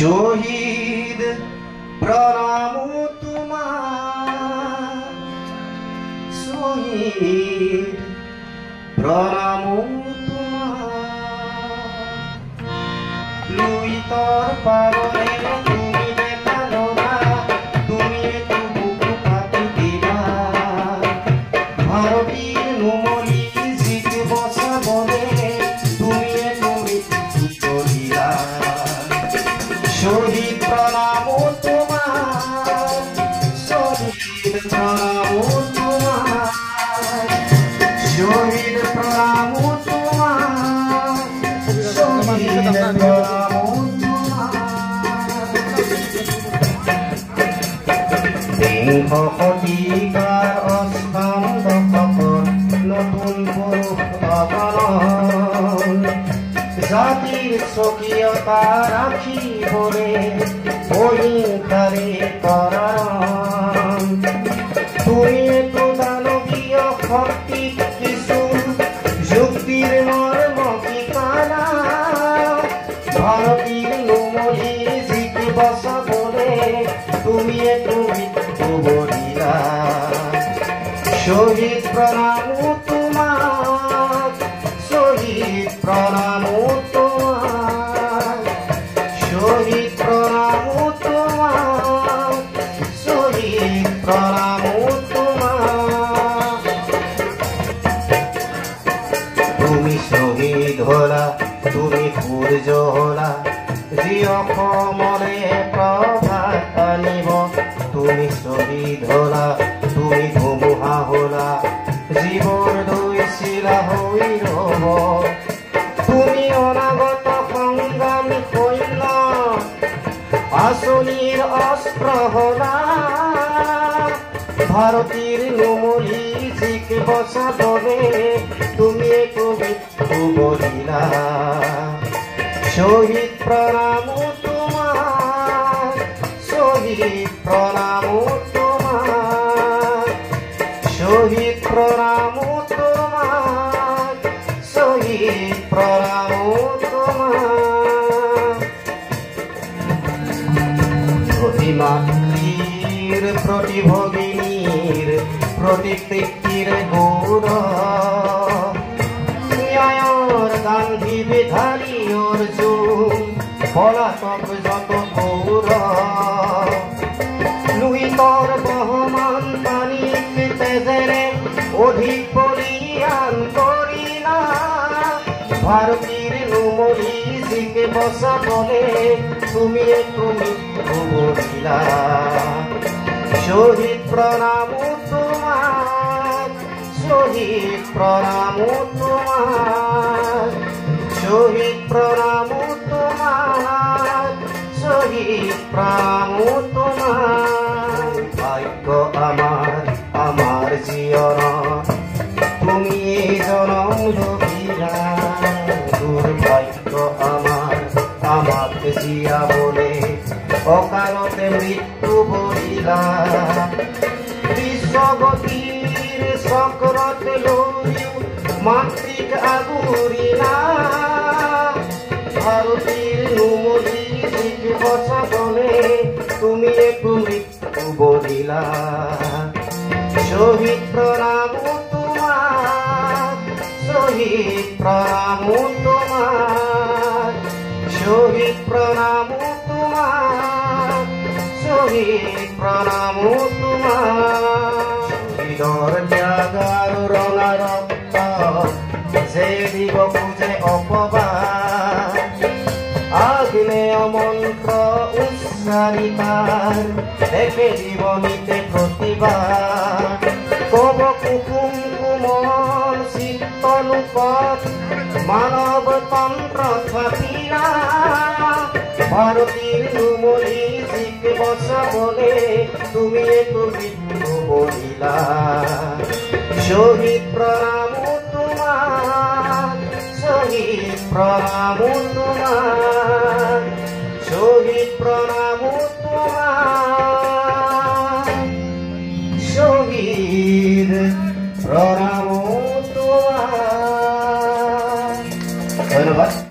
শহীদ প্রণাম তোমার, শহীদ প্রণাম তোমার। লুইতর পারে তুমি দেখালো না, তুমি তো বুক পাতি দিলা। ভারতীর নুমলি জিত বসা বলে তুমি করিলা। শহীদ প্রণাম তোমার, শহীদ প্রণাম তোমার, শহীদ প্রণাম তোমার, শহীদ প্রণাম তোমার। বিংশ শতিকাৰ অষ্টম দশকত নতুন পুৰুষ অগণন জাতিৰ স্বকীয়তা ৰাখিবলে অহিংসাৰে কৰাণ। তুমিতো দানৱীয় শক্তিক কিছু যুক্তিৰ মৰ্ম ঠিকানা। ভাৰতীৰ নুমলি জিক বচাবলে তুমিতো মৃত্যু বৰিলা। শহীদ প্ৰণাম তোমাক, শহীদ প্ৰণাম তোমাক, শহীদ প্ৰণাম তোমাক, শহীদ প্ৰণাম তোমাক। তুমি শহীদ হলা, তুমি সূৰ্য হলা, যি অসমলে প্ৰভাত আনিব। তুমি শহীদ হলা, তুমি ধুমুহা হলা, জীৱৰ দৈছিলা হৈ ৰব। তুমি অনাগত সংগ্ৰামী সৈন্য, আঁচনিৰ অস্ত্ৰ হলা। ভাৰতীৰ নুমলি জিক বচাবলে তুমি মৃত্যু বৰিলা। শহীদ প্ৰণাম তোমাক, শহীদ প্ৰণাম তোমাক, শহীদ প্ৰণাম তোমাক, শহীদ প্ৰণাম তোমাক। অভিমাত্ৰীৰ প্ৰতি ভগিনীৰ প্ৰতিকৃতিৰ গৌৰৱ, ন্যায়ৰ গান্ধী বিধাৰী অৰ্জুন পলাতক যত গৌৰৱ। লুইতৰ বহমান পানীক তেজেৰে অধিক বলিয়ান কৰিলা। ভাৰতীৰ নুমলি জিক বচাবলে তুমি মৃত্যু বৰিলা। শহীদ প্ৰণাম তোমাক, শহীদ প্ৰণাম তোমাক, শহীদ প্ৰণাম তোমাক, শহীদ প্ৰণাম তোমাক। ভাগ্য আমাৰ আমাৰ জীৱনত তুমি জনম লভিলা। দুৰ্ভাগ্য আমাৰ আমাক জীয়াবলে অকালতে মৃত্যু বৰিলা। বিশ্বগতিৰ চক্ৰত লৈও মাতৃক আগুৰিলা। ভাৰতীৰ নুমলি জিক বচাবলে তুমি মৃত্যু বৰিলা। শহীদ প্ৰণাম তোমাক, শহীদ প্ৰণাম তোমাক, শহীদ প্ৰণাম তোমাক, শহীদ প্ৰণাম তোমাক। শহীদৰ ত্যাগ আৰু ৰঙা ৰক্ত যে দিব খোজে অপবাদ, আগ্নেয় মন্ত্ৰ উচ্চাৰিতাৰ দেখে জীৱনীতে প্ৰতিবাদ। কব কুসুম কোমল চিত্তলোকত মানৱ তন্ত্ৰ থাপিলা। ভাৰতীৰ নুমলি জিক বচাবলে তুমি মৃত্যু বৰিলা। শহীদ প্ৰণাম তোমাক, শহীদ প্ৰণাম তোমাক,